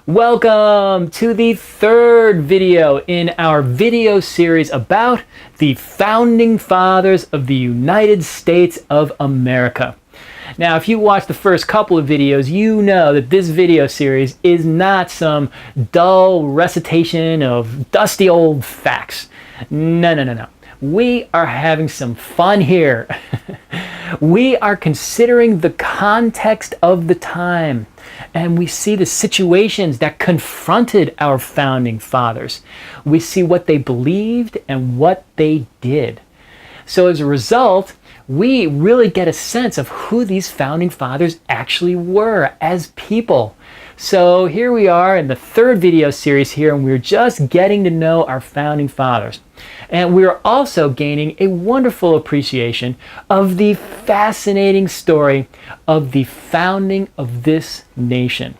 Welcome to the third video in our video series about the Founding Fathers of the United States of America. Now, if you watched the first couple of videos, you know that this video series is not some dull recitation of dusty old facts. No. We are having some fun here. We are considering the context of the time, and we see the situations that confronted our founding fathers. We see what they believed and what they did. So as a result, we really get a sense of who these founding fathers actually were as people. So here we are in the third video series here, and we're just getting to know our founding fathers. And we're also gaining a wonderful appreciation of the fascinating story of the founding of this nation.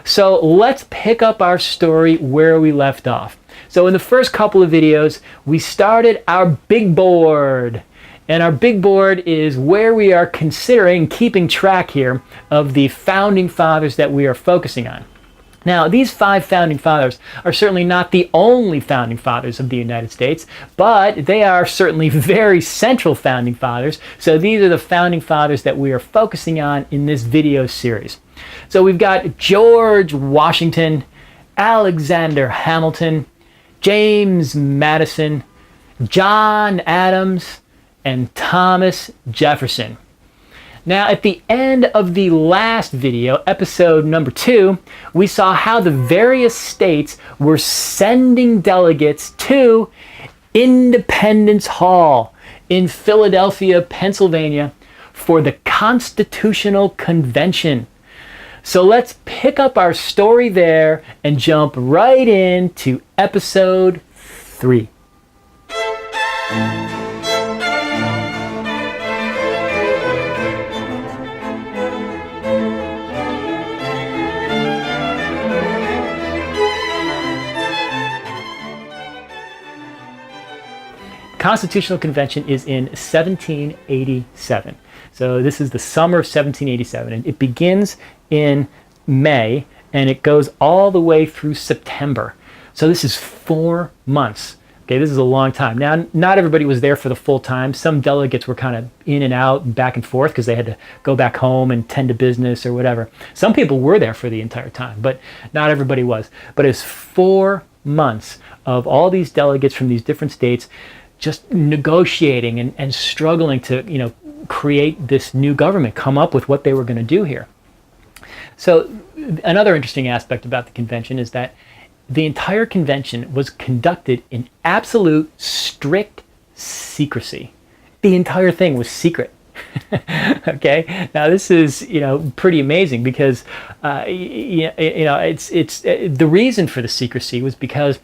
So let's pick up our story where we left off. So in the first couple of videos, we started our big board. And our big board is where we are considering keeping track here of the founding fathers that we are focusing on. Now, these 5 founding fathers are certainly not the only founding fathers of the United States, but they are certainly very central founding fathers. So these are the founding fathers that we are focusing on in this video series. So we've got George Washington, Alexander Hamilton, James Madison, John Adams, and Thomas Jefferson. Now, at the end of the last video, episode number 2, we saw how the various states were sending delegates to Independence Hall in Philadelphia, Pennsylvania, for the Constitutional Convention. So let's pick up our story there and jump right into episode 3. Constitutional Convention is in 1787. So this is the summer of 1787, and it begins in May and it goes all the way through September. So this is 4 months. Okay, this is a long time. Now, not everybody was there for the full time. Some delegates were kind of in and out and back and forth because they had to go back home and tend to business or whatever. Some people were there for the entire time, but not everybody was. But it's 4 months of all these delegates from these different states just negotiating and struggling to, create this new government, come up with what they were going to do here. So another interesting aspect about the convention is that the entire convention was conducted in absolute strict secrecy. The entire thing was secret. Okay, now this is pretty amazing because it's the reason for the secrecy was because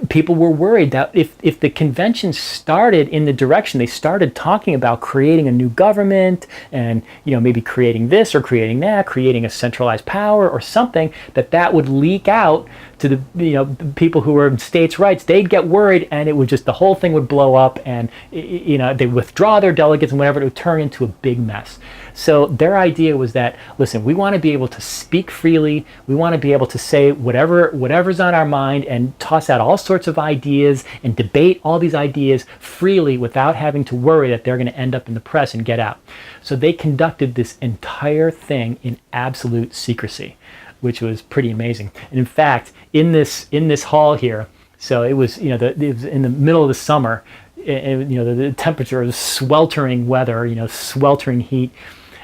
people were worried that if the convention started in the direction they started talking about creating a new government and maybe creating this or creating that, creating a centralized power or something, that would leak out to the people who were in states' rights. They'd get worried, and it would just, the whole thing would blow up, and they withdraw their delegates and whatever. It would turn into a big mess. So their idea was that, listen, we want to be able to speak freely. We want to be able to say whatever's on our mind and toss out all sorts of ideas and debate all these ideas freely without having to worry that they're going to end up in the press and get out. So they conducted this entire thing in absolute secrecy, which was pretty amazing. And in fact, in this hall here, so it was it was in the middle of the summer, and the temperature was sweltering weather, sweltering heat.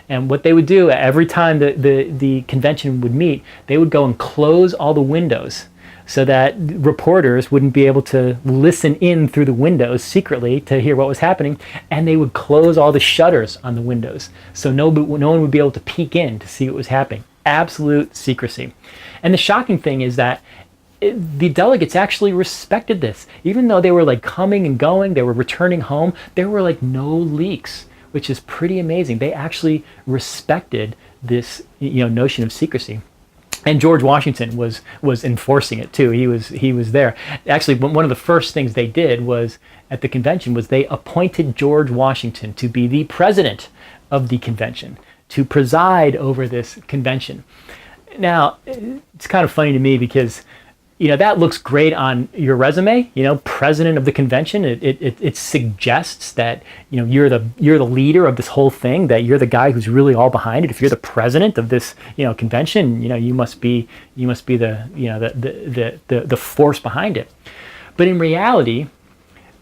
And what they would do every time the convention would meet, they would go and close all the windows so that reporters wouldn't be able to listen in through the windows secretly to hear what was happening. And they would close all the shutters on the windows so no one would be able to peek in to see what was happening. Absolute secrecy. And the shocking thing is that the delegates actually respected this. Even though they were coming and going, they were returning home, there were no leaks, which is pretty amazing. They actually respected this notion of secrecy. And George Washington was enforcing it too. He was there. Actually, one of the first things they did was at the convention was they appointed George Washington to be the president of the convention, to preside over this convention. Now, it's kind of funny to me because, that looks great on your resume, president of the convention. It suggests that, you're the leader of this whole thing, that you're the guy who's really all behind it. If you're the president of this, convention, you must be the force behind it. But in reality,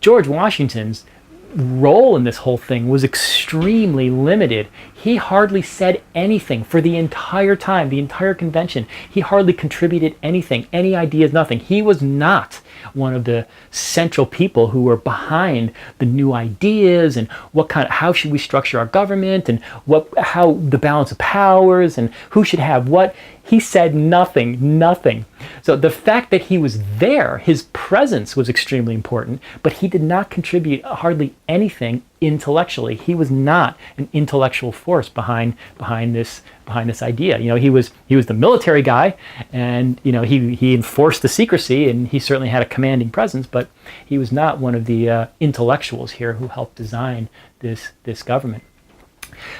George Washington's role in this whole thing was extremely limited. He hardly said anything for the entire time, the entire convention. He hardly contributed anything, any ideas, nothing. He was not one of the central people who were behind the new ideas and how should we structure our government and how the balance of powers and who should have what. He said nothing. So the fact that he was there, his presence was extremely important, but he did not contribute hardly anything intellectually. He was not an intellectual force behind this idea. He was the military guy, and he enforced the secrecy, and he certainly had a commanding presence, but he was not one of the intellectuals here who helped design this government.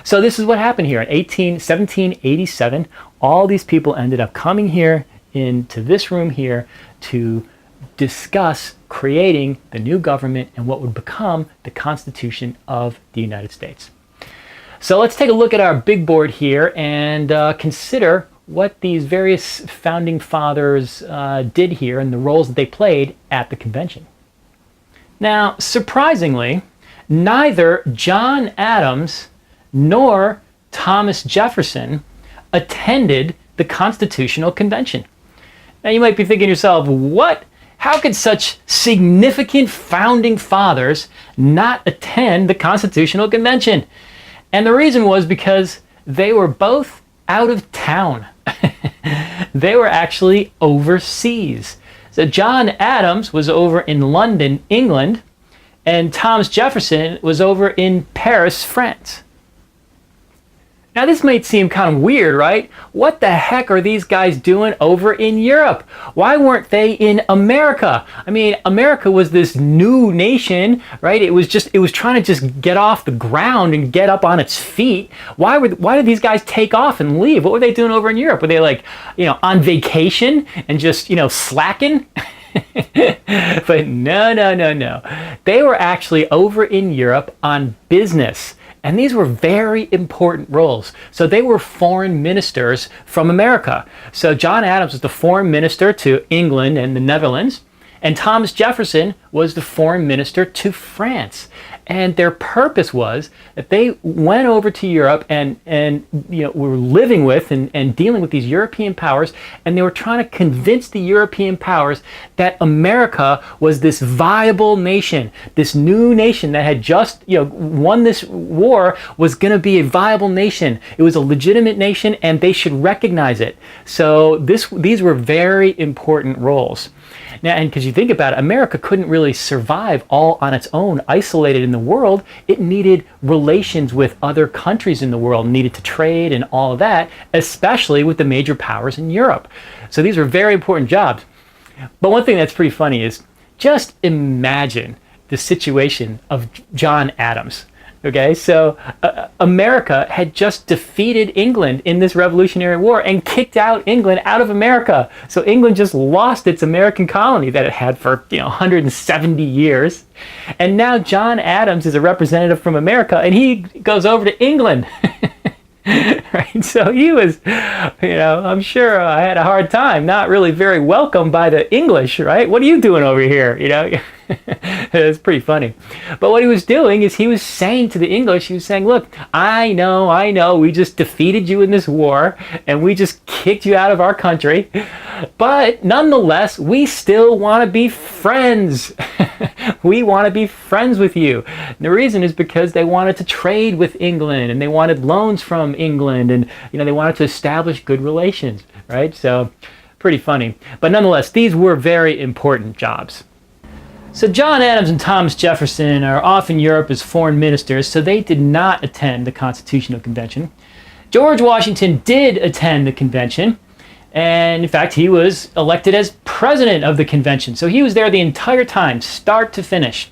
So this is what happened here in 1787. All these people ended up coming here into this room here to discuss creating the new government and what would become the Constitution of the United States. So let's take a look at our big board here and consider what these various founding fathers did here and the roles that they played at the convention. Now, surprisingly, neither John Adams nor Thomas Jefferson attended the Constitutional Convention. Now you might be thinking to yourself, what? How could such significant founding fathers not attend the Constitutional Convention? And the reason was because they were both out of town. They were actually overseas. So John Adams was over in London, England, and Thomas Jefferson was over in Paris, France. Now this might seem kind of weird, right? What the heck are these guys doing over in Europe? Why weren't they in America? I mean, America was this new nation, right? It was trying to just get off the ground and get up on its feet. Why did these guys take off and leave? What were they doing over in Europe? Were they on vacation and just, slacking? But no. They were actually over in Europe on business. And these were very important roles. So they were foreign ministers from America. So John Adams was the foreign minister to England and the Netherlands, and Thomas Jefferson was the foreign minister to France. And their purpose was that they went over to Europe and were living with and dealing with these European powers, and they were trying to convince the European powers that America was this viable nation, this new nation that had just won this war, was going to be a viable nation. It was a legitimate nation, and they should recognize it. So these were very important roles. Now, and because you think about it, America couldn't really survive all on its own, isolated in the world. It needed relations with other countries in the world, needed to trade and all of that, especially with the major powers in Europe. So these were very important jobs. But one thing that's pretty funny is just imagine the situation of John Adams. Okay, so America had just defeated England in this Revolutionary War and kicked out England out of America. So England just lost its American colony that it had for 170 years. And now John Adams is a representative from America, and he goes over to England. Right, so he was, I'm sure I had a hard time, not really very welcome by the English, right? What are you doing over here? It's pretty funny. But what he was doing is he was saying to the English, he was saying, look, I know, we just defeated you in this war, and we just kicked you out of our country, but nonetheless, we still want to be friends. We want to be friends with you. And the reason is because they wanted to trade with England, and they wanted loans from England, and they wanted to establish good relations, right? So pretty funny. But nonetheless, these were very important jobs. So John Adams and Thomas Jefferson are off in Europe as foreign ministers, so they did not attend the Constitutional Convention. George Washington did attend the convention, and in fact, he was elected as president of the convention. So he was there the entire time, start to finish.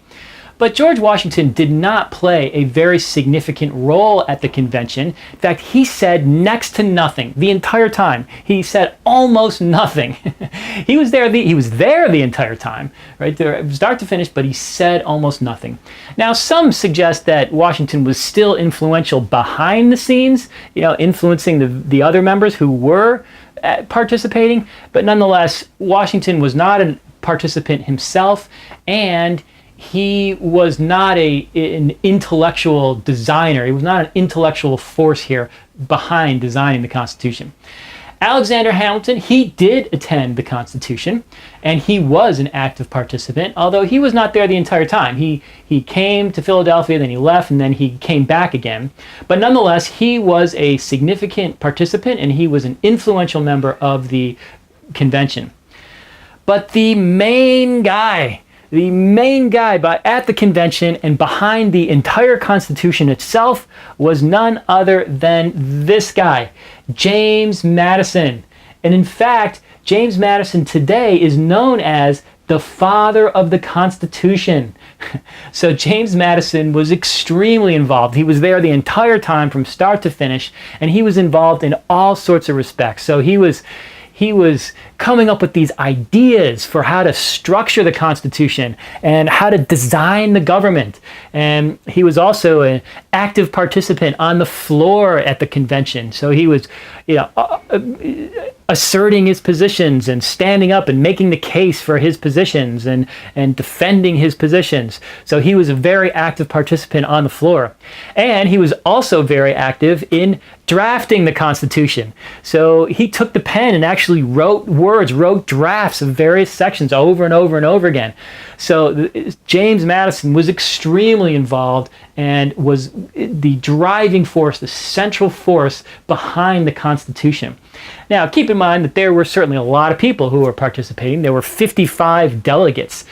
But George Washington did not play a very significant role at the convention. In fact, he said next to nothing the entire time. He said almost nothing. He was there the entire time, right, start to finish, but he said almost nothing. Now, some suggest that Washington was still influential behind the scenes, influencing the other members who were participating, but nonetheless, Washington was not a participant himself, and he was not an intellectual designer. He was not an intellectual force here behind designing the Constitution. Alexander Hamilton, he did attend the Constitution, and he was an active participant, although he was not there the entire time. He came to Philadelphia, then he left, and then he came back again. But nonetheless, he was a significant participant, and he was an influential member of the convention. But the main guy at the convention and behind the entire Constitution itself was none other than this guy, James Madison. And in fact, James Madison today is known as the father of the Constitution. So James Madison was extremely involved. He was there the entire time from start to finish, and he was involved in all sorts of respects. So he was coming up with these ideas for how to structure the Constitution and how to design the government. And he was also an active participant on the floor at the convention. So he was, asserting his positions and standing up and making the case for his positions and defending his positions. So he was a very active participant on the floor. And he was also very active in drafting the Constitution. So he took the pen and actually wrote drafts of various sections over and over and over again. So James Madison was extremely involved and was the driving force, the central force behind the Constitution. Now, keep in mind that there were certainly a lot of people who were participating. There were 55 delegates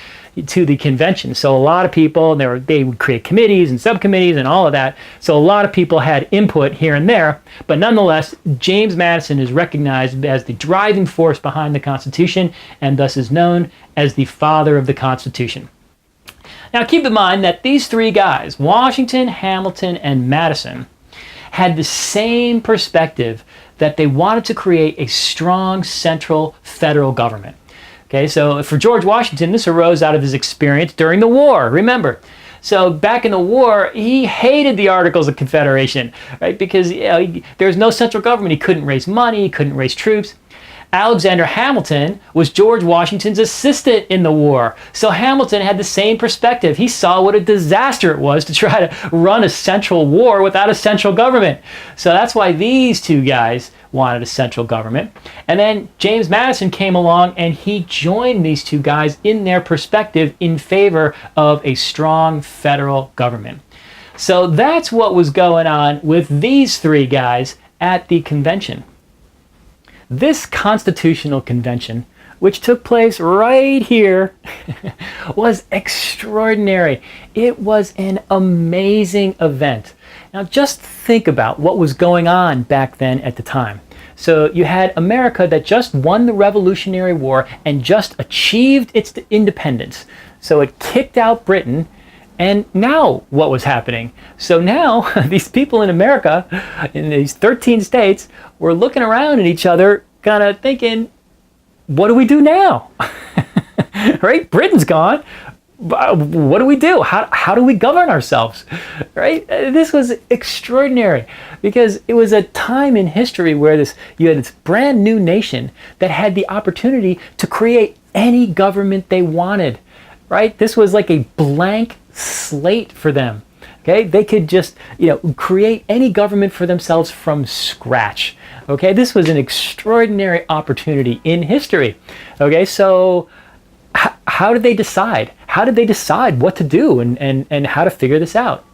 to the convention. So a lot of people, they would create committees and subcommittees and all of that. So a lot of people had input here and there. But nonetheless, James Madison is recognized as the driving force behind the Constitution and thus is known as the father of the Constitution. Now, keep in mind that these three guys, Washington, Hamilton, and Madison, had the same perspective that they wanted to create a strong central federal government. Okay, so for George Washington, this arose out of his experience during the war, remember. So back in the war, he hated the Articles of Confederation, right? Because there was no central government. He couldn't raise money, he couldn't raise troops. Alexander Hamilton was George Washington's assistant in the war. So Hamilton had the same perspective. He saw what a disaster it was to try to run a central war without a central government. So that's why these two guys wanted a central government. And then James Madison came along and he joined these two guys in their perspective in favor of a strong federal government. So that's what was going on with these three guys at the convention. This Constitutional Convention, which took place right here, was extraordinary. It was an amazing event. Now just think about what was going on back then at the time. So you had America that just won the Revolutionary War and just achieved its independence. So it kicked out Britain. And now what was happening? So now these people in America, in these 13 states, were looking around at each other, kind of thinking, what do we do now? Right? Britain's gone. What do we do? How do we govern ourselves? Right? This was extraordinary because it was a time in history where you had this brand new nation that had the opportunity to create any government they wanted. Right? This was like a blank slate for them. Okay? They could just, create any government for themselves from scratch. Okay? This was an extraordinary opportunity in history. Okay? So how did they decide? How did they decide what to do and how to figure this out?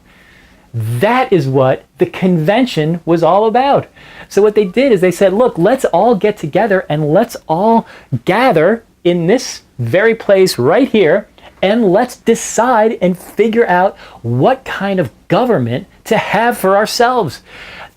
That is what the convention was all about. So what they did is they said, look, let's all get together and let's all gather in this very place right here and let's decide and figure out what kind of government to have for ourselves.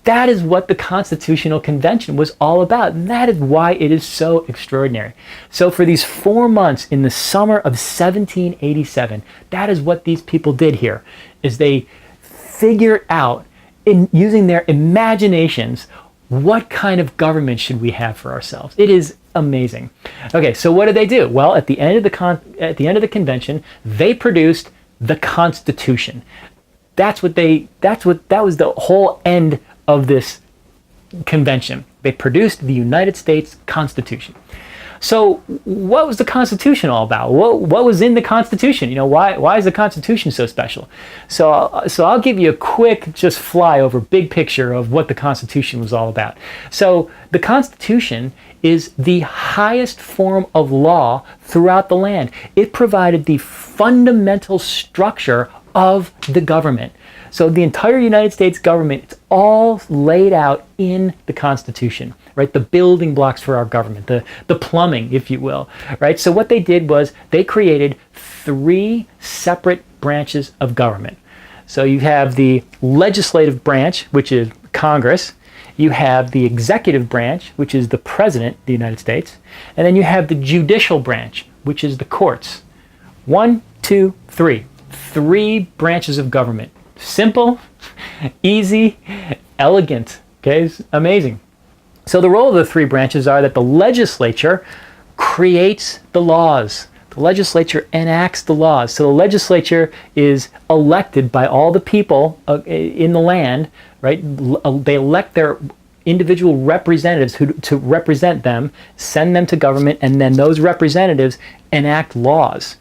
That is what the Constitutional Convention was all about. And that is why it is so extraordinary. So for these 4 months in the summer of 1787, that is what these people did here, is they figured out, in using their imaginations, what kind of government should we have for ourselves. It is amazing. Okay, so what did they do? Well, at the end of the convention, they produced the Constitution. That was the whole end of this convention. They produced the United States Constitution. So what was the Constitution all about? What was in the Constitution? You know, why is the Constitution so special? So I'll give you a quick just flyover, big picture of what the Constitution was all about. So the Constitution is the highest form of law throughout the land. It provided the fundamental structure of the government. So the entire United States government, it's all laid out in the Constitution, right? The building blocks for our government, the plumbing, if you will, right? So what they did was they created 3 separate branches of government. So you have the legislative branch, which is Congress. You have the executive branch, which is the President of the United States. And then you have the judicial branch, which is the courts. 1, 2, 3. 3 branches of government. Simple, easy, elegant. Okay, it's amazing. So the role of the 3 branches are that the legislature creates the laws. The legislature enacts the laws. So the legislature is elected by all the people in the land, right? They elect their individual representatives to represent them, send them to government, and then those representatives enact laws.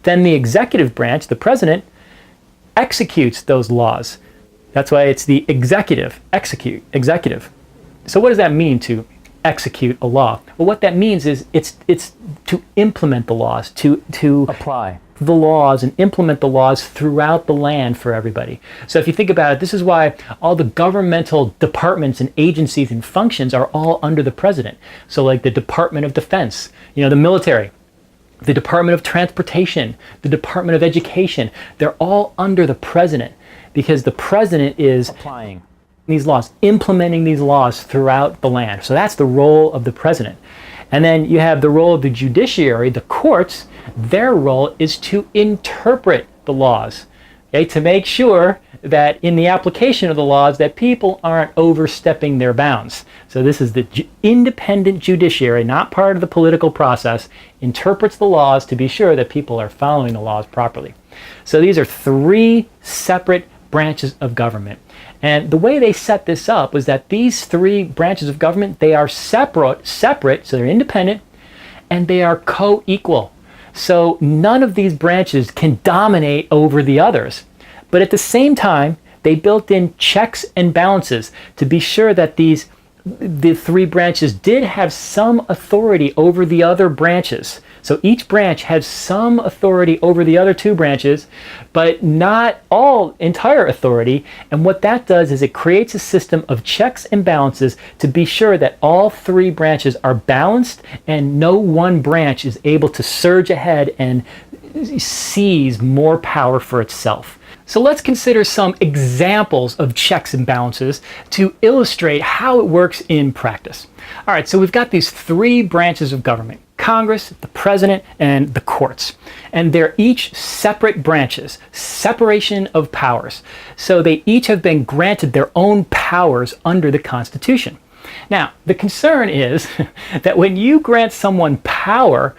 Then the executive branch, the president, executes those laws. That's why it's the executive. So what does that mean, to execute a law? Well, what that means is it's to implement the laws, to apply the laws and implement the laws throughout the land for everybody. So if you think about it, this is why all the governmental departments and agencies and functions are all under the president. So like the Department of Defense, you know, the military, the Department of Transportation, the Department of Education, they're all under the president, because the president is applying these laws, implementing these laws throughout the land. So that's the role of the president. And then you have the role of the judiciary, the courts. Their role is to interpret the laws, okay, to make sure that in the application of the laws that people aren't overstepping their bounds. So this is the independent judiciary, not part of the political process, interprets the laws to be sure that people are following the laws properly. So these are 3 separate branches of government. And the way they set this up was that these 3 branches of government, they are separate, so they're independent, and they are co-equal. So none of these branches can dominate over the others. But at the same time, they built in checks and balances to be sure that the 3 branches did have some authority over the other branches. So each branch has some authority over the other 2 branches, but not all entire authority. And what that does is it creates a system of checks and balances to be sure that all 3 branches are balanced and no one branch is able to surge ahead and seize more power for itself. So let's consider some examples of checks and balances to illustrate how it works in practice. All right, so we've got these 3 branches of government: Congress, the president, and the courts. And they're each separate branches, separation of powers. So they each have been granted their own powers under the Constitution. Now, the concern is that when you grant someone power,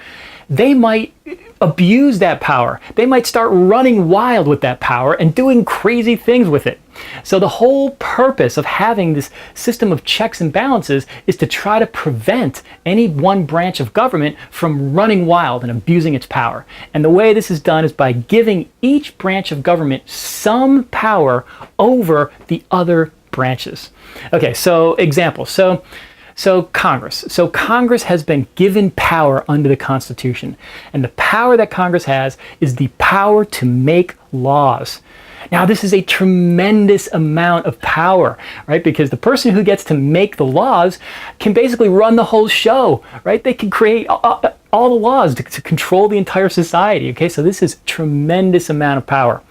they might abuse that power. They might start running wild with that power and doing crazy things with it. So the whole purpose of having this system of checks and balances is to try to prevent any one branch of government from running wild and abusing its power. And the way this is done is by giving each branch of government some power over the other branches. Okay, so example. So Congress. So Congress has been given power under the Constitution. And the power that Congress has is the power to make laws. Now, this is a tremendous amount of power, right? Because the person who gets to make the laws can basically run the whole show, right? They can create all the laws to control the entire society, okay? So this is a tremendous amount of power.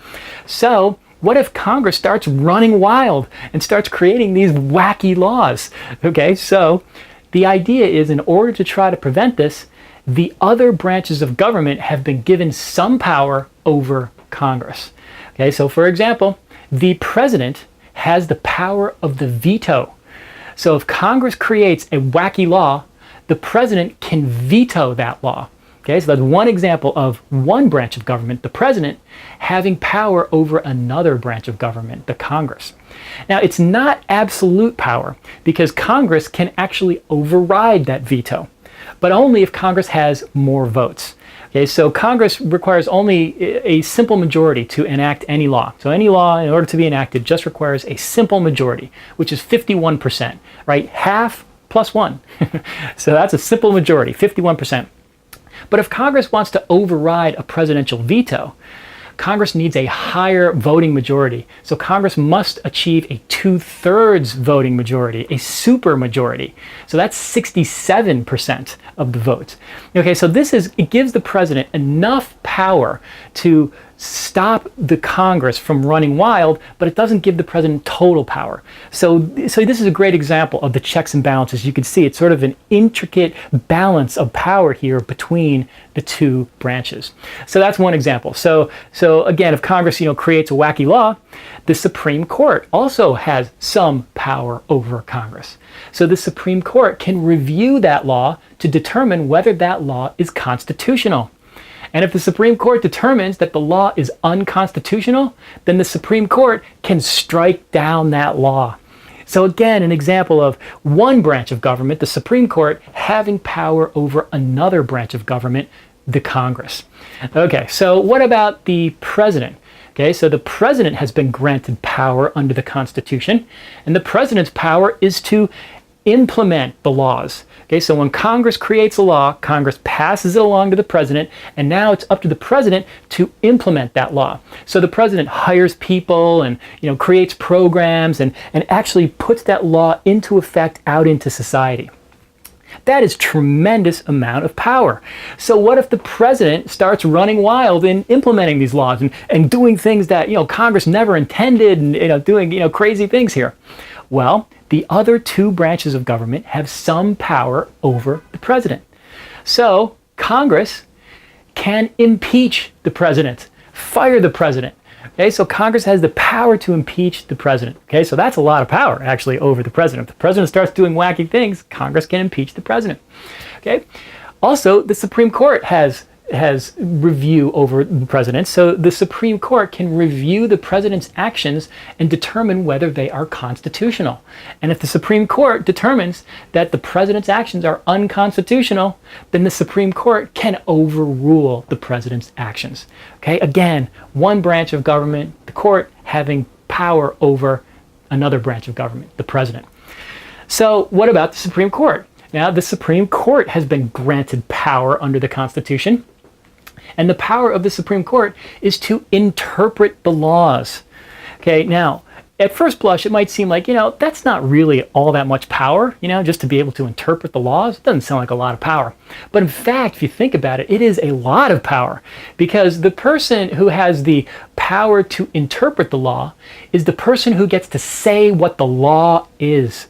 So what if Congress starts running wild and starts creating these wacky laws? Okay, so the idea is, in order to try to prevent this, the other branches of government have been given some power over Congress. Okay, so for example, the president has the power of the veto. So if Congress creates a wacky law, the president can veto that law. Okay, so that's one example of one branch of government, the president, having power over another branch of government, the Congress. Now, it's not absolute power, because Congress can actually override that veto, but only if Congress has more votes. Okay, so Congress requires only a simple majority to enact any law. So any law, in order to be enacted, just requires a simple majority, which is 51%, right? Half plus one. So that's a simple majority, 51%. But if Congress wants to override a presidential veto, Congress needs a higher voting majority. So Congress must achieve a 2/3 voting majority, a supermajority. So that's 67% of the votes. Okay, so it gives the president enough power to stop the Congress from running wild, but it doesn't give the president total power. So this is a great example of the checks and balances. You can see it's sort of an intricate balance of power here between the two branches. So that's one example. So again, if Congress, creates a wacky law, the Supreme Court also has some power over Congress. So the Supreme Court can review that law to determine whether that law is constitutional. And if the Supreme Court determines that the law is unconstitutional, then the Supreme Court can strike down that law. So again, an example of one branch of government, the Supreme Court, having power over another branch of government, the Congress. Okay, so what about the president? Okay, so the president has been granted power under the Constitution, and the president's power is to implement the laws. Okay, so when Congress creates a law, Congress passes it along to the president, and now it's up to the president to implement that law. So the president hires people and creates programs and actually puts that law into effect out into society. That is tremendous amount of power. So what if the president starts running wild in implementing these laws and doing things that Congress never intended, and doing crazy things here? Well, the other two branches of government have some power over the president. So Congress can impeach the president, fire the president. Okay, so Congress has the power to impeach the president. Okay, so that's a lot of power actually over the president. If the president starts doing wacky things, Congress can impeach the president. Okay, also the Supreme Court has review over the president. So the Supreme Court can review the president's actions and determine whether they are constitutional. And if the Supreme Court determines that the president's actions are unconstitutional, then the Supreme Court can overrule the president's actions. Okay, again, one branch of government, the court, having power over another branch of government, the president. So what about the Supreme Court? Now, the Supreme Court has been granted power under the Constitution. And the power of the Supreme Court is to interpret the laws. Okay, now, at first blush, it might seem like, that's not really all that much power, just to be able to interpret the laws. It doesn't sound like a lot of power. But in fact, if you think about it, it is a lot of power, because the person who has the power to interpret the law is the person who gets to say what the law is.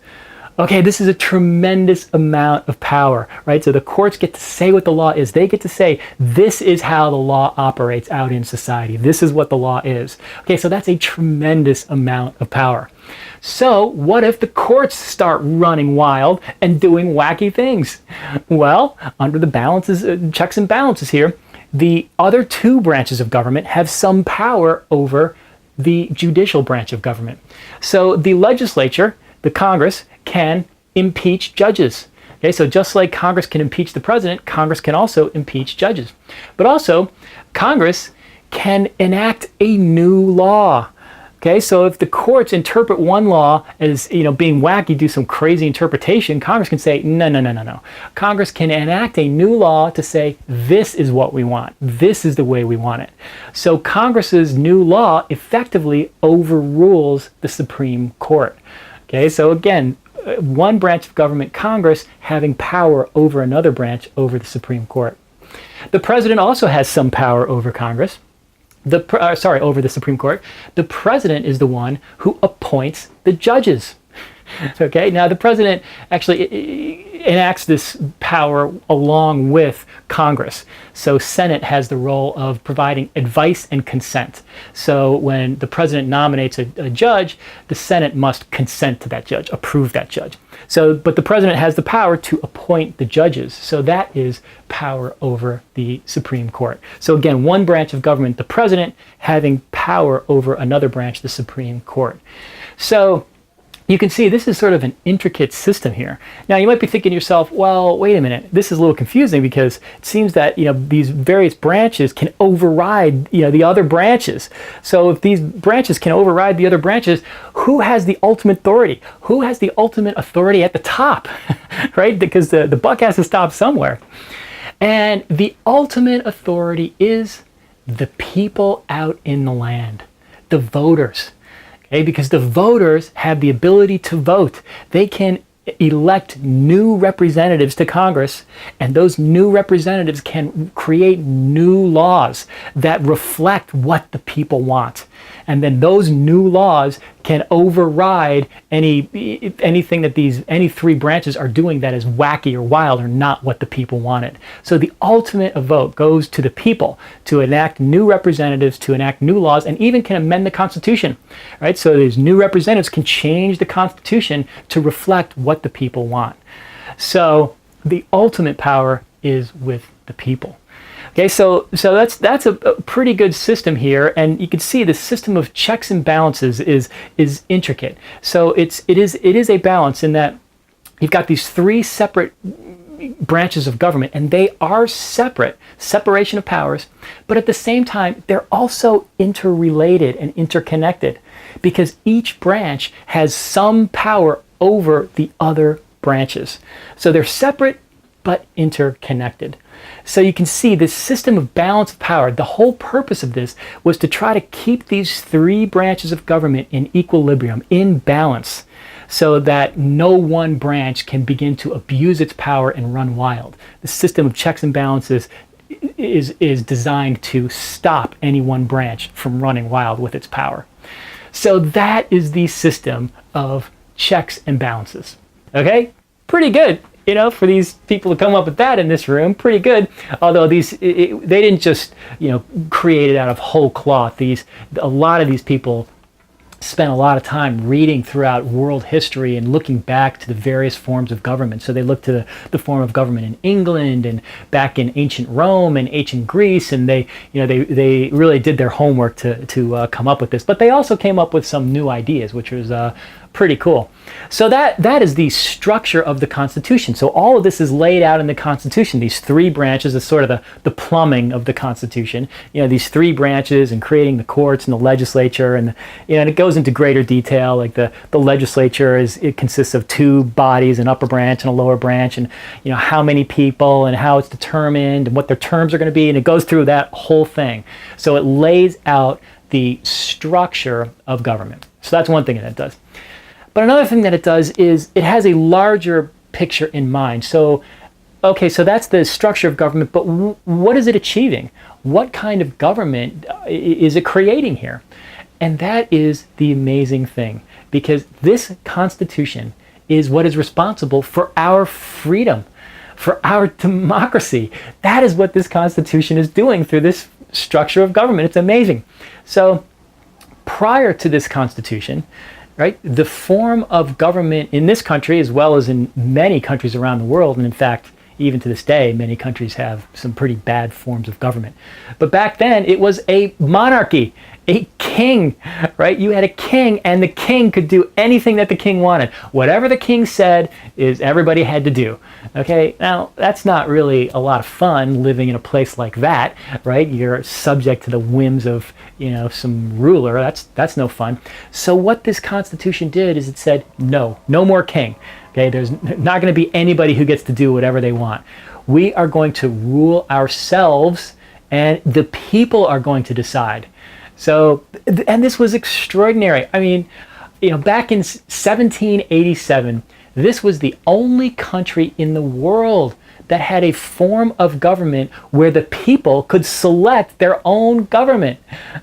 Okay, this is a tremendous amount of power, right? So the courts get to say what the law is. They get to say, this is how the law operates out in society. This is what the law is. Okay, so that's a tremendous amount of power. So what if the courts start running wild and doing wacky things? Well, under the checks and balances here, the other two branches of government have some power over the judicial branch of government. So the legislature, the Congress, can impeach judges. Okay, so just like Congress can impeach the president, Congress can also impeach judges. But also, Congress can enact a new law. Okay, so if the courts interpret one law as being wacky, do some crazy interpretation, Congress can say, no. Congress can enact a new law to say, this is what we want. This is the way we want it. So Congress's new law effectively overrules the Supreme Court. Okay, so again, one branch of government, Congress, having power over another branch, over the Supreme Court. The president also has some power over Congress. over the Supreme Court. The president is the one who appoints the judges. Okay, now the president actually enacts this power along with Congress. So Senate has the role of providing advice and consent. So when the president nominates a judge, the Senate must consent to that judge, approve that judge. So, but the president has the power to appoint the judges. So that is power over the Supreme Court. So again, one branch of government, the president, having power over another branch, the Supreme Court. So you can see this is sort of an intricate system here. Now you might be thinking to yourself, well, wait a minute, this is a little confusing because it seems that these various branches can override the other branches. So if these branches can override the other branches, who has the ultimate authority? Who has the ultimate authority at the top, right? Because the buck has to stop somewhere. And the ultimate authority is the people out in the land, the voters. Okay, because the voters have the ability to vote. They can elect new representatives to Congress, and those new representatives can create new laws that reflect what the people want. And then those new laws can override anything that any three branches are doing that is wacky or wild or not what the people wanted. So the ultimate vote goes to the people to enact new representatives, to enact new laws, and even can amend the Constitution. Right? So these new representatives can change the Constitution to reflect what the people want. So the ultimate power is with the people. Okay, so that's a pretty good system here, and you can see the system of checks and balances is intricate. So it is a balance in that you've got these three separate branches of government, and they are separation of powers, but at the same time they're also interrelated and interconnected because each branch has some power over the other branches. So they're separate but interconnected. So you can see this system of balance of power, the whole purpose of this was to try to keep these three branches of government in equilibrium, in balance, so that no one branch can begin to abuse its power and run wild. The system of checks and balances is designed to stop any one branch from running wild with its power. So that is the system of checks and balances. Okay? Pretty good. For these people to come up with that in this room, pretty good. Although they didn't just, create it out of whole cloth. A lot of these people spent a lot of time reading throughout world history and looking back to the various forms of government. So they looked to the form of government in England and back in ancient Rome and ancient Greece, and they really did their homework to come up with this. But they also came up with some new ideas, which was pretty cool. So that is the structure of the Constitution. So all of this is laid out in the Constitution. These three branches is sort of the plumbing of the Constitution. These three branches and creating the courts and the legislature, and it goes into greater detail. Like the legislature it consists of two bodies, an upper branch and a lower branch, and how many people and how it's determined and what their terms are going to be, and it goes through that whole thing. So it lays out the structure of government. So that's one thing that it does. But another thing that it does is it has a larger picture in mind. So, okay, so that's the structure of government, but what is it achieving? What kind of government is it creating here? And that is the amazing thing, because this Constitution is what is responsible for our freedom, for our democracy. That is what this Constitution is doing through this structure of government. It's amazing. So prior to this Constitution, right, the form of government in this country, as well as in many countries around the world, and in fact, even to this day, many countries have some pretty bad forms of government. But back then, it was a monarchy, a king, right? You had a king, and the king could do anything that the king wanted. Whatever the king said is everybody had to do. Okay, now that's not really a lot of fun living in a place like that, right? You're subject to the whims of, some ruler. That's no fun. So what this Constitution did is it said, no more king. Okay, there's not going to be anybody who gets to do whatever they want. We are going to rule ourselves, and the people are going to decide. So, and this was extraordinary. I mean, back in 1787, this was the only country in the world that had a form of government where the people could select their own government.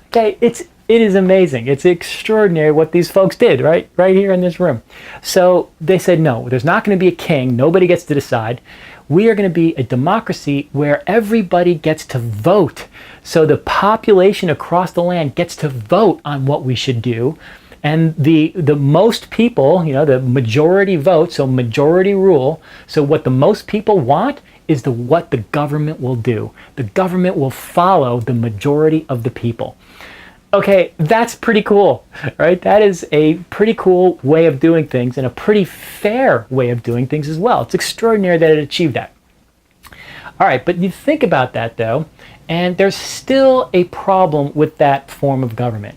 Okay, it is amazing. It's extraordinary what these folks did, right here in this room. So they said, no, there's not going to be a king. Nobody gets to decide. We are going to be a democracy where everybody gets to vote. So the population across the land gets to vote on what we should do. And the most people, the majority vote, so majority rule. So what the most people want is what the government will do. The government will follow the majority of the people. Okay, that's pretty cool, right? That is a pretty cool way of doing things and a pretty fair way of doing things as well. It's extraordinary that it achieved that. All right, but you think about that though, and there's still a problem with that form of government.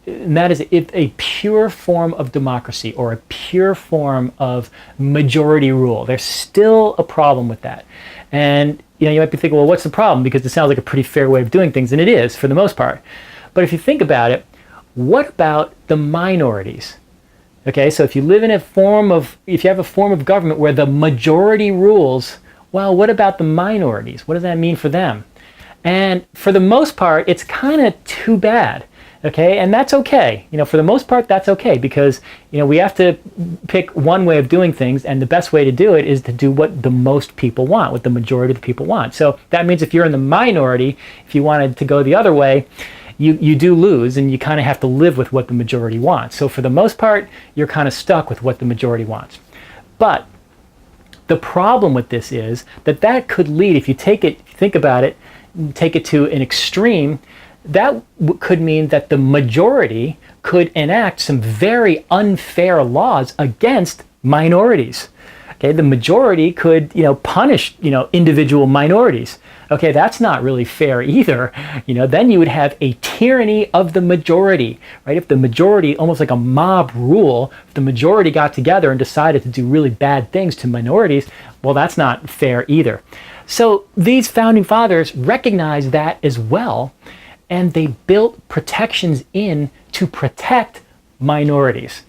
And that is a pure form of democracy or a pure form of majority rule. There's still a problem with that. And you might be thinking, well, what's the problem? Because it sounds like a pretty fair way of doing things, and it is for the most part. But if you think about it, what about the minorities? Okay, so if you have a form of government where the majority rules, well, what about the minorities? What does that mean for them? And for the most part, it's kind of too bad. Okay, and that's okay. For the most part, that's okay because, we have to pick one way of doing things, and the best way to do it is to do what the most people want, what the majority of the people want. So that means if you're in the minority, if you wanted to go the other way, you do lose, and you kind of have to live with what the majority wants. So for the most part, you're kind of stuck with what the majority wants. But the problem with this is that could lead, if you think about it, take it to an extreme, that could mean that the majority could enact some very unfair laws against minorities. Okay, the majority could, punish, individual minorities. Okay, that's not really fair either. Then you would have a tyranny of the majority, right? If the majority, almost like a mob rule, if the majority got together and decided to do really bad things to minorities, well, that's not fair either. So these founding fathers recognized that as well, and they built protections in to protect minorities.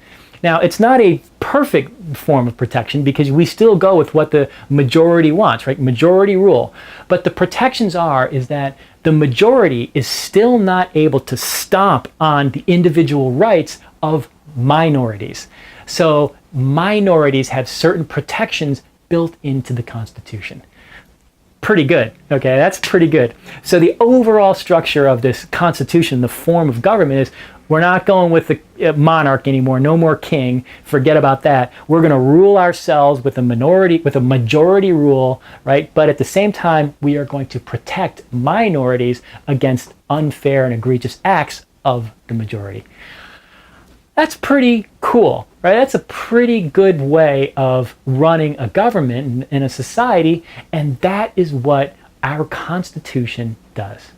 Now, it's not a perfect form of protection because we still go with what the majority wants, right? Majority rule. But the protections is that the majority is still not able to stomp on the individual rights of minorities. So minorities have certain protections built into the Constitution. Pretty good. Okay, that's pretty good. So the overall structure of this Constitution, the form of government, is we're not going with the monarch anymore. No more king. Forget about that. We're going to rule ourselves with a majority rule, right? But at the same time, we are going to protect minorities against unfair and egregious acts of the majority. That's pretty cool, right? That's a pretty good way of running a government in a society, and that is what our Constitution does.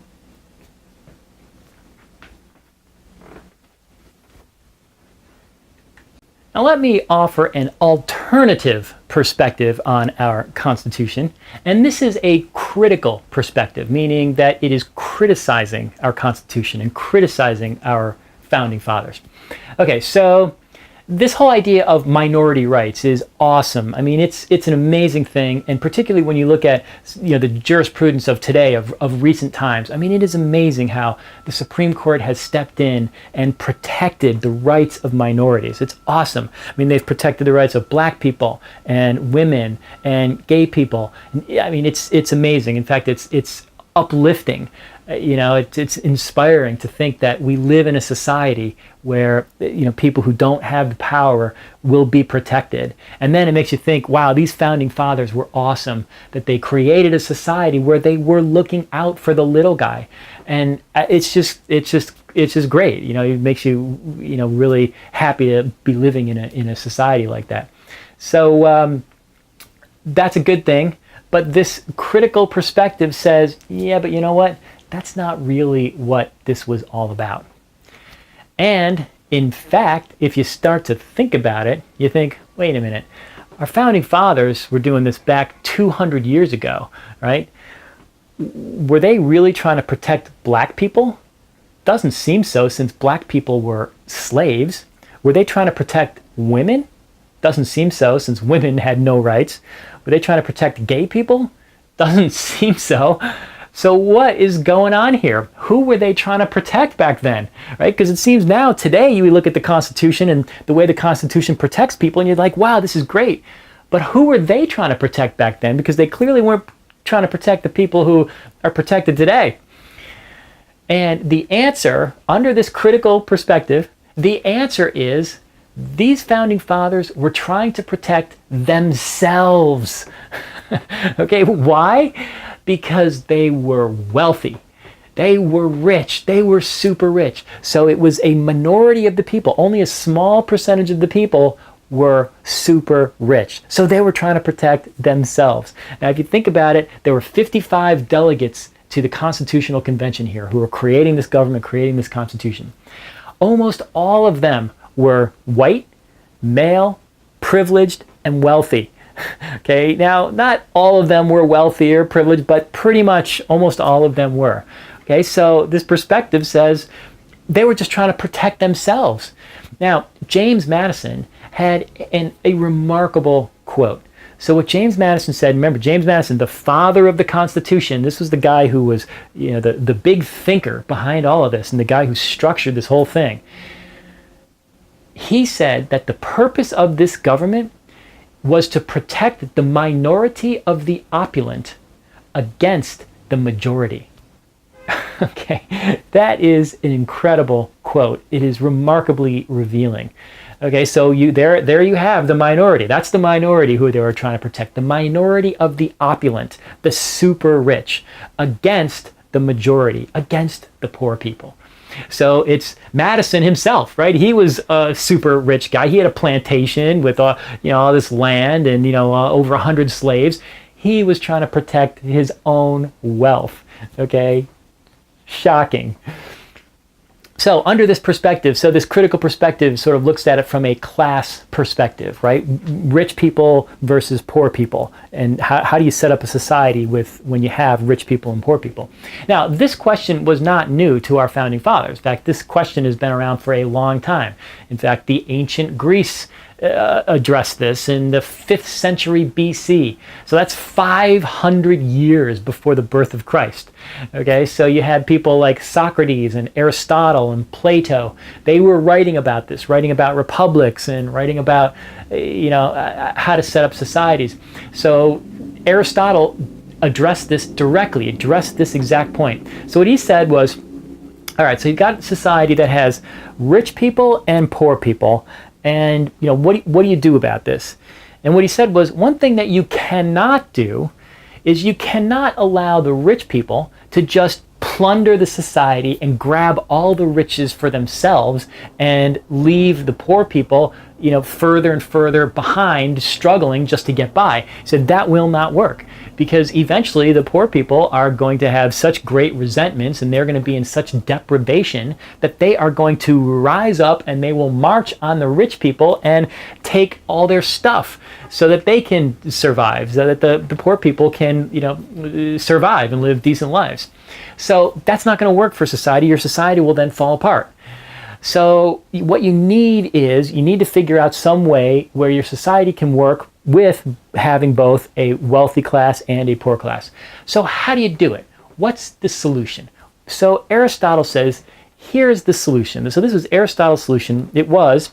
Now let me offer an alternative perspective on our Constitution, and this is a critical perspective, meaning that it is criticizing our Constitution and criticizing our founding fathers. Okay, so this whole idea of minority rights is awesome. I mean, it's an amazing thing, and particularly when you look at the jurisprudence of today, of recent times. I mean, it is amazing how the Supreme Court has stepped in and protected the rights of minorities. It's awesome. I mean, they've protected the rights of black people and women and gay people. I mean, it's amazing. In fact, it's uplifting. It's inspiring to think that we live in a society where people who don't have the power will be protected. And then it makes you think, wow, these founding fathers were awesome, that they created a society where they were looking out for the little guy. And it's just great. It makes you really happy to be living in a society like that. So that's a good thing. But this critical perspective says, yeah, but you know what? That's not really what this was all about. And in fact, if you start to think about it, you think, wait a minute, our founding fathers were doing this back 200 years ago, right? Were they really trying to protect black people? Doesn't seem so, since black people were slaves. Were they trying to protect women? Doesn't seem so, since women had no rights. Were they trying to protect gay people? Doesn't seem so. So what is going on here? Who were they trying to protect back then, right? Because it seems now, today, you look at the Constitution and the way the Constitution protects people, and you're like, wow, this is great. But who were they trying to protect back then? Because they clearly weren't trying to protect the people who are protected today. And the answer, under this critical perspective, the answer is these founding fathers were trying to protect themselves. Okay, why? Because they were wealthy. They were rich. They were super rich. So it was a minority of the people. Only a small percentage of the people were super rich. So they were trying to protect themselves. Now, if you think about it, there were 55 delegates to the Constitutional Convention here who were creating this government, creating this Constitution. Almost all of them were white, male, privileged, and wealthy. Okay, now not all of them were wealthy or privileged, but pretty much almost all of them were. Okay, so this perspective says they were just trying to protect themselves. Now, James Madison had a remarkable quote. So what James Madison said, remember, James Madison, the father of the Constitution, this was the guy who was, the big thinker behind all of this and the guy who structured this whole thing. He said that the purpose of this government was to protect the minority of the opulent against the majority. Okay, that is an incredible quote. It is remarkably revealing. Okay, so there you have the minority. That's the minority who they were trying to protect. The minority of the opulent, the super rich, against the majority, against the poor people. So it's Madison himself, right? He was a super rich guy. He had a plantation with all this land and over 100 slaves. He was trying to protect his own wealth. Okay, shocking. So under this perspective, so this critical perspective sort of looks at it from a class perspective, right? Rich people versus poor people. And how do you set up a society when you have rich people and poor people? Now, this question was not new to our founding fathers. In fact, this question has been around for a long time. In fact, the ancient Greece addressed this in the 5th century BC. So that's 500 years before the birth of Christ. Okay, so you had people like Socrates and Aristotle and Plato. They were writing about this, writing about republics and writing about, how to set up societies. So Aristotle addressed this directly, addressed this exact point. So what he said was, all right, so you've got a society that has rich people and poor people. And what do you do about this? And what he said was, one thing that you cannot do is you cannot allow the rich people to just plunder the society and grab all the riches for themselves and leave the poor people, further and further behind, struggling just to get by. He said that will not work, because eventually the poor people are going to have such great resentments and they're going to be in such deprivation that they are going to rise up and they will march on the rich people and take all their stuff so that they can survive, so that the poor people can, survive and live decent lives. So that's not going to work for society. Your society will then fall apart. So what you need is, you need to figure out some way where your society can work with having both a wealthy class and a poor class. So how do you do it? What's the solution? So Aristotle says, here's the solution. So this was Aristotle's solution. It was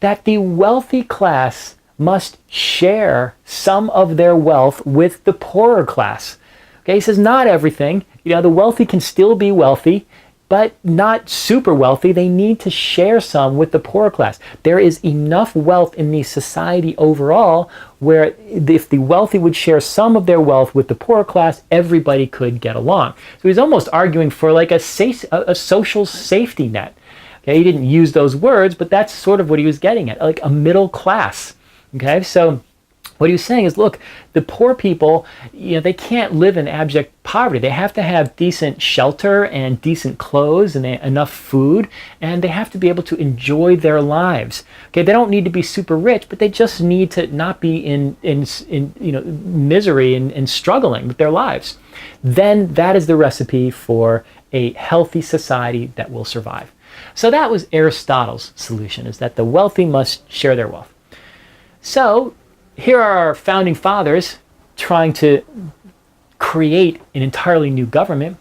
that the wealthy class must share some of their wealth with the poorer class. Okay, he says not everything. The wealthy can still be wealthy, but not super wealthy. They need to share some with the poorer class. There is enough wealth in the society overall where if the wealthy would share some of their wealth with the poorer class, everybody could get along. So he's almost arguing for like a social safety net. Okay, he didn't use those words, but that's sort of what he was getting at, like a middle class. Okay, so what he was saying is, look, the poor people, they can't live in abject poverty. They have to have decent shelter and decent clothes and enough food, and they have to be able to enjoy their lives. Okay, they don't need to be super rich, but they just need to not be in misery and struggling with their lives. Then that is the recipe for a healthy society that will survive. So that was Aristotle's solution, is that the wealthy must share their wealth. So here are our founding fathers trying to create an entirely new government.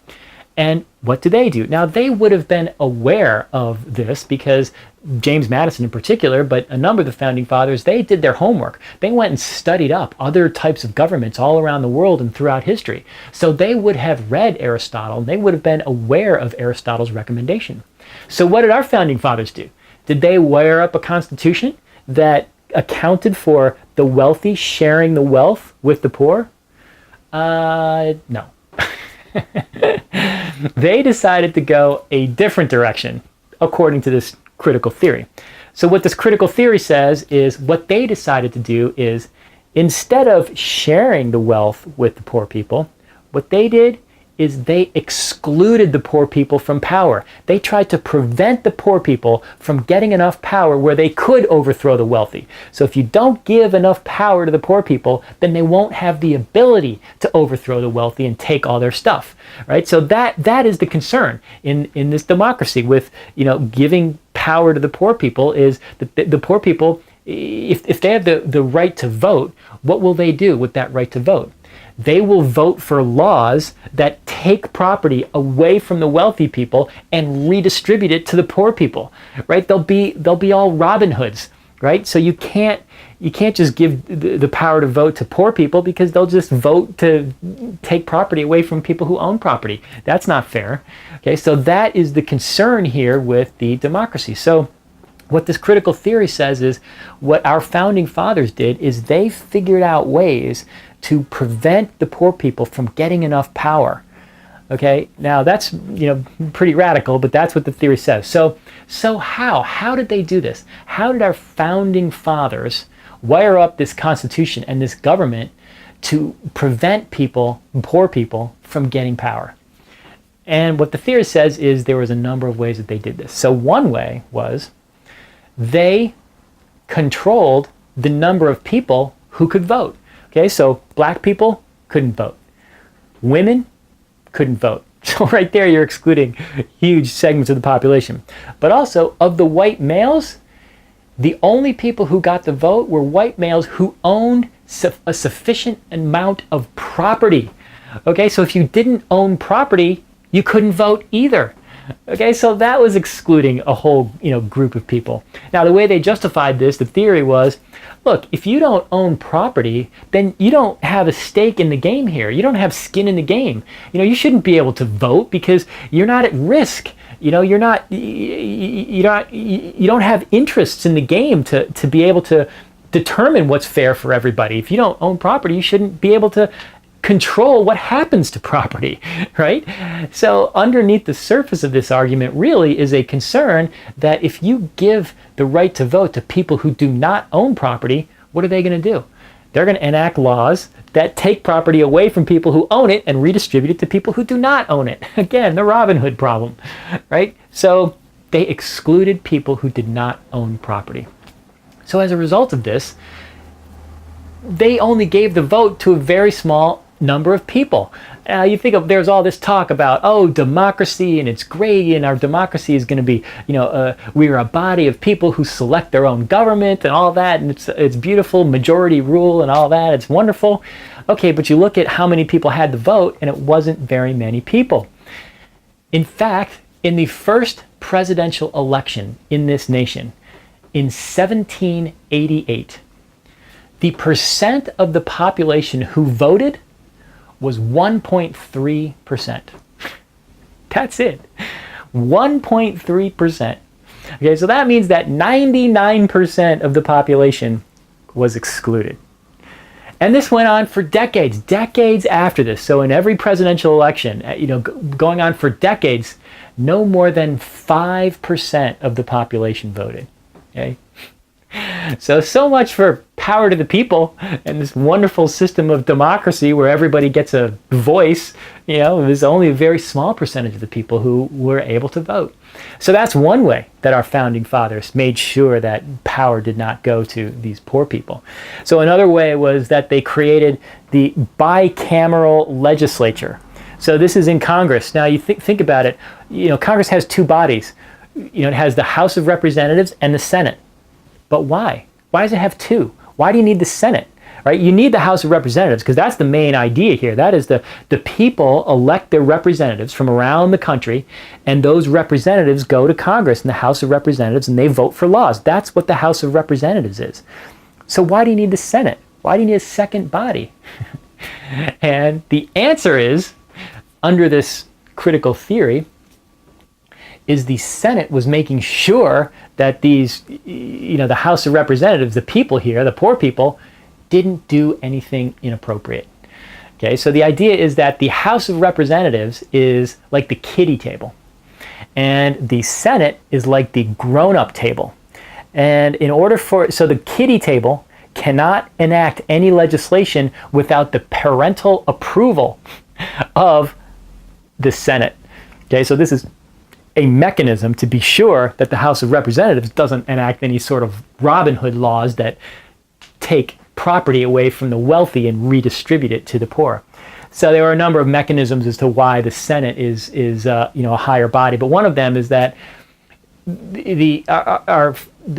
And what do? Now, they would have been aware of this because James Madison in particular, but a number of the founding fathers, they did their homework. They went and studied up other types of governments all around the world and throughout history. So they would have read Aristotle, and they would have been aware of Aristotle's recommendation. So what did our founding fathers do? Did they wire up a constitution that accounted for the wealthy sharing the wealth with the poor? No. They decided to go a different direction, according to this critical theory. So what this critical theory says is what they decided to do is, instead of sharing the wealth with the poor people, what they did is they excluded the poor people from power. They tried to prevent the poor people from getting enough power where they could overthrow the wealthy. So if you don't give enough power to the poor people, then they won't have the ability to overthrow the wealthy and take all their stuff, right? So that is the concern in this democracy with, giving power to the poor people is that the poor people, if they have the right to vote, what will they do with that right to vote? They will vote for laws that take property away from the wealthy people and redistribute it to the poor people, right? They'll be all Robin Hoods, right? So you can't just give the power to vote to poor people because they'll just vote to take property away from people who own property. That's not fair. Okay, so that is the concern here with the democracy. So what this critical theory says is what our founding fathers did is they figured out ways to prevent the poor people from getting enough power. Okay, now that's pretty radical, but that's what the theory says. So how did they do this? How did our founding fathers wire up this constitution and this government to prevent poor people from getting power? And what the theory says is there was a number of ways that they did this. So one way was they controlled the number of people who could vote. Okay, so black people couldn't vote. Women couldn't vote. So right there, you're excluding huge segments of the population. But also, of the white males, the only people who got the vote were white males who owned a sufficient amount of property. Okay, so if you didn't own property, you couldn't vote either. Okay, so that was excluding a whole group of people. Now, the way they justified this, the theory was, look, if you don't own property, then you don't have a stake in the game here. You don't have skin in the game. You shouldn't be able to vote because you're not at risk. You don't have interests in the game to be able to determine what's fair for everybody. If you don't own property, you shouldn't be able to control what happens to property, right? So underneath the surface of this argument really is a concern that if you give the right to vote to people who do not own property, what are they going to do? They're going to enact laws that take property away from people who own it and redistribute it to people who do not own it. Again, the Robin Hood problem, right? So they excluded people who did not own property. So as a result of this, they only gave the vote to a very small number of people. You think of, there's all this talk about, democracy and it's great and our democracy is going to be, we're a body of people who select their own government and all that, and it's beautiful, majority rule and all that, it's wonderful. Okay, but you look at how many people had the vote and it wasn't very many people. In fact, in the first presidential election in this nation, in 1788, the percent of the population who voted was 1.3%. That's it. 1.3%. Okay, so that means that 99% of the population was excluded. And this went on for decades after this. So in every presidential election, going on for decades, no more than 5% of the population voted. Okay? So much for power to the people and this wonderful system of democracy where everybody gets a voice. There's only a very small percentage of the people who were able to vote. So that's one way that our founding fathers made sure that power did not go to these poor people. So another way was that they created the bicameral legislature. So this is in Congress. Now you think about it, Congress has two bodies. It has the House of Representatives and the Senate. But why? Why does it have two? Why do you need the Senate? right? You need the House of Representatives because that's the main idea here. That is the people elect their representatives from around the country, and those representatives go to Congress and the House of Representatives, and they vote for laws. That's what the House of Representatives is. So why do you need the Senate? Why do you need a second body? And the answer is, under this critical theory, is the Senate was making sure that these, the House of Representatives, the people here, the poor people, didn't do anything inappropriate. Okay, so the idea is that the House of Representatives is like the kiddie table, and the Senate is like the grown-up table. And so the kiddie table cannot enact any legislation without the parental approval of the Senate. Okay, so this is a mechanism to be sure that the House of Representatives doesn't enact any sort of Robin Hood laws that take property away from the wealthy and redistribute it to the poor. So there are a number of mechanisms as to why the Senate is a higher body, but one of them is that the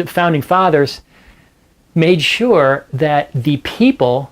founding fathers made sure that the people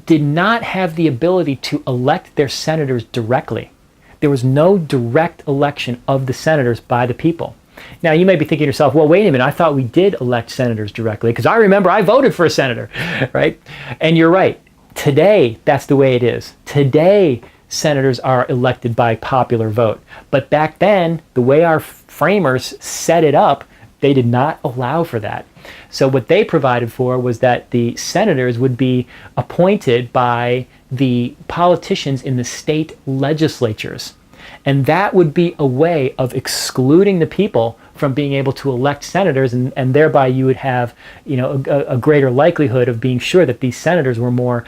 did not have the ability to elect their senators directly. There was no direct election of the senators by the people. Now, you may be thinking to yourself, well, wait a minute, I thought we did elect senators directly, because I remember I voted for a senator, right? And you're right. Today, that's the way it is. Today, senators are elected by popular vote. But back then, the way our framers set it up, they did not allow for that. So what they provided for was that the senators would be appointed by the politicians in the state legislatures. And that would be a way of excluding the people from being able to elect senators, and thereby you would have a greater likelihood of being sure that these senators were more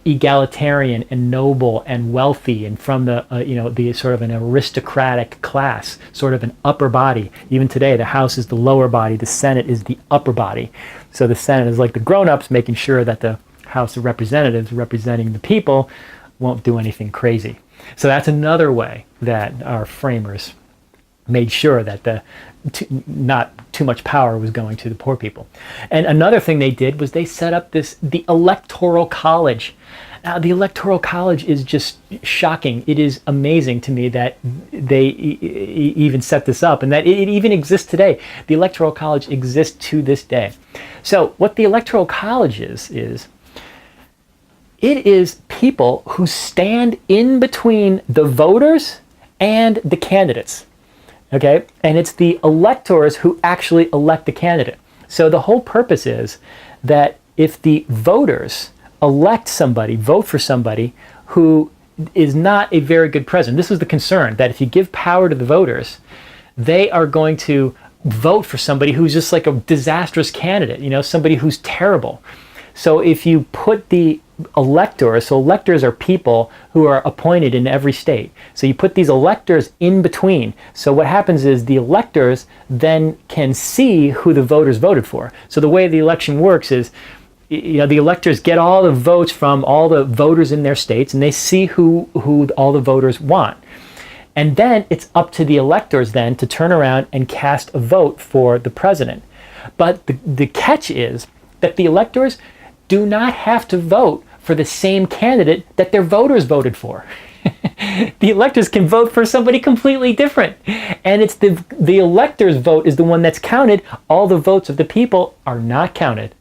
egalitarian and noble and wealthy and from the sort of an aristocratic class, sort of an upper body. Even today, the House is the lower body, the Senate is the upper body. So the Senate is like the grown-ups, making sure that the House of Representatives, representing the people, won't do anything crazy. So that's another way that our framers made sure that not too much power was going to the poor people. And another thing they did was they set up the Electoral College. Now, the Electoral College is just shocking. It is amazing to me that they even set this up and that it even exists today. The Electoral College exists to this day. So what the Electoral College is it is people who stand in between the voters and the candidates. Okay, and it's the electors who actually elect the candidate. So the whole purpose is that if the voters elect somebody, vote for somebody who is not a very good president, this was the concern, that if you give power to the voters, they are going to vote for somebody who's just like a disastrous candidate, somebody who's terrible. So if you put the electors, so electors are people who are appointed in every state. So you put these electors in between. So what happens is the electors then can see who the voters voted for. So the way the election works is, the electors get all the votes from all the voters in their states, and they see who all the voters want. And then it's up to the electors then to turn around and cast a vote for the president. But the catch is that the electors do not have to vote for the same candidate that their voters voted for. The electors can vote for somebody completely different. And it's the electors' vote is the one that's counted. All the votes of the people are not counted.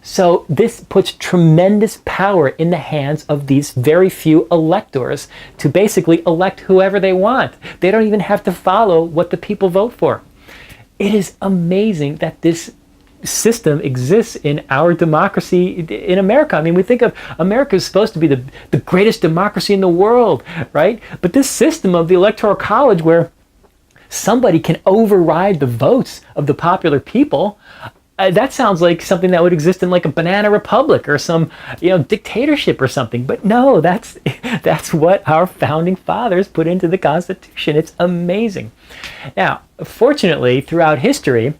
So this puts tremendous power in the hands of these very few electors to basically elect whoever they want. They don't even have to follow what the people vote for. It is amazing that this system exists in our democracy in America. I mean, we think of America as supposed to be the greatest democracy in the world, right? But this system of the Electoral College where somebody can override the votes of the popular people, that sounds like something that would exist in like a banana republic or some dictatorship or something. But no, that's what our founding fathers put into the Constitution. It's amazing. Now, fortunately, throughout history,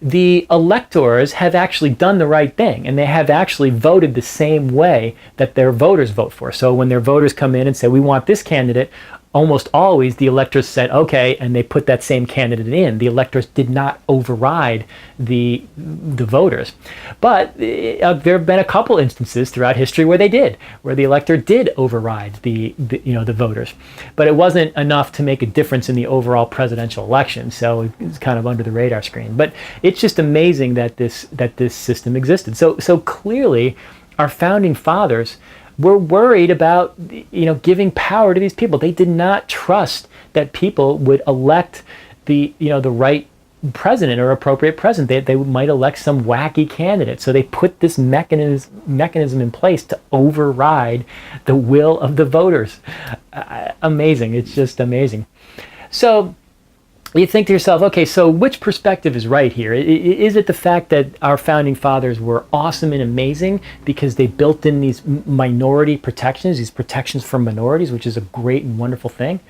the electors have actually done the right thing, and they have actually voted the same way that their voters vote for. So when their voters come in and say, we want this candidate, almost always the electors said okay, and they put that same candidate in. The electors did not override the voters, but there have been a couple instances throughout history where they did, where the elector did override the voters, but it wasn't enough to make a difference in the overall presidential election. So it's kind of under the radar screen. But it's just amazing that this system existed. So clearly, our founding fathers were worried about giving power to these people. They did not trust that people would elect the right president or appropriate president. They might elect some wacky candidate. So they put this mechanism in place to override the will of the voters. Amazing. It's just amazing. So you think to yourself, okay, so which perspective is right here? Is it the fact that our founding fathers were awesome and amazing because they built in these minority protections, these protections for minorities, which is a great and wonderful thing?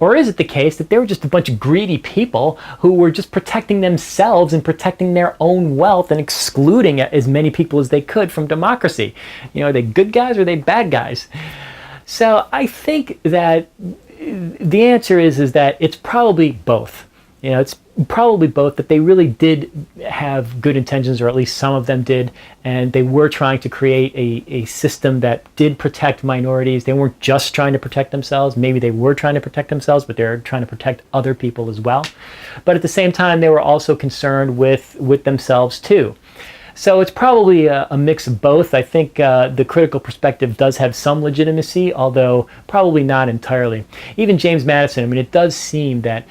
Or is it the case that they were just a bunch of greedy people who were just protecting themselves and protecting their own wealth and excluding as many people as they could from democracy? Are they good guys or are they bad guys? So I think that the answer is that it's probably both. It's probably both, that they really did have good intentions, or at least some of them did, and they were trying to create a system that did protect minorities. They weren't just trying to protect themselves. Maybe they were trying to protect themselves, but they're trying to protect other people as well. But at the same time, they were also concerned with themselves too. So it's probably a mix of both. I think the critical perspective does have some legitimacy, although probably not entirely. Even James Madison, it does seem that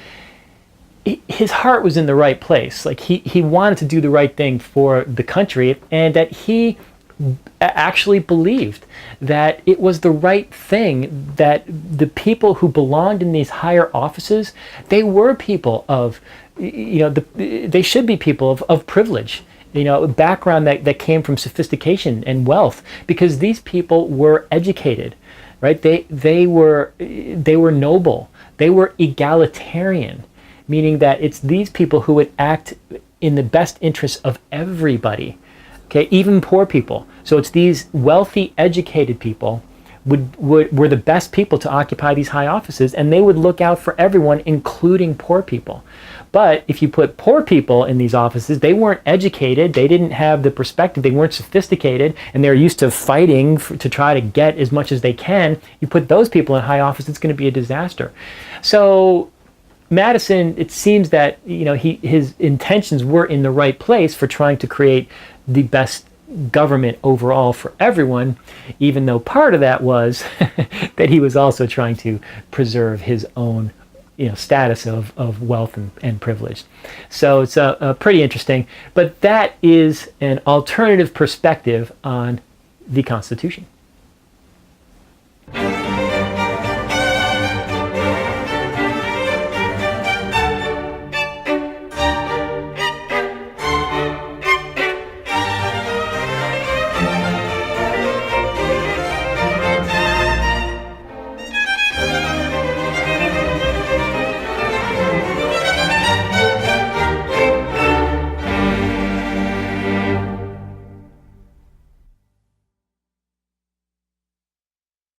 his heart was in the right place. Like he wanted to do the right thing for the country, and that he actually believed that it was the right thing, that the people who belonged in these higher offices, they were people of, they should be people of privilege, a background that came from sophistication and wealth, because these people were educated, right? They were noble, they were egalitarian, meaning that it's these people who would act in the best interest of everybody, okay, even poor people. So it's these wealthy, educated people were the best people to occupy these high offices, and they would look out for everyone, including poor people. But if you put poor people in these offices, they weren't educated, they didn't have the perspective, they weren't sophisticated, and they're used to fighting to try to get as much as they can. You put those people in high office, it's going to be a disaster. So Madison, it seems that his intentions were in the right place for trying to create the best government overall for everyone, even though part of that was that he was also trying to preserve his own status of wealth and privilege. So it's pretty interesting. But that is an alternative perspective on the Constitution.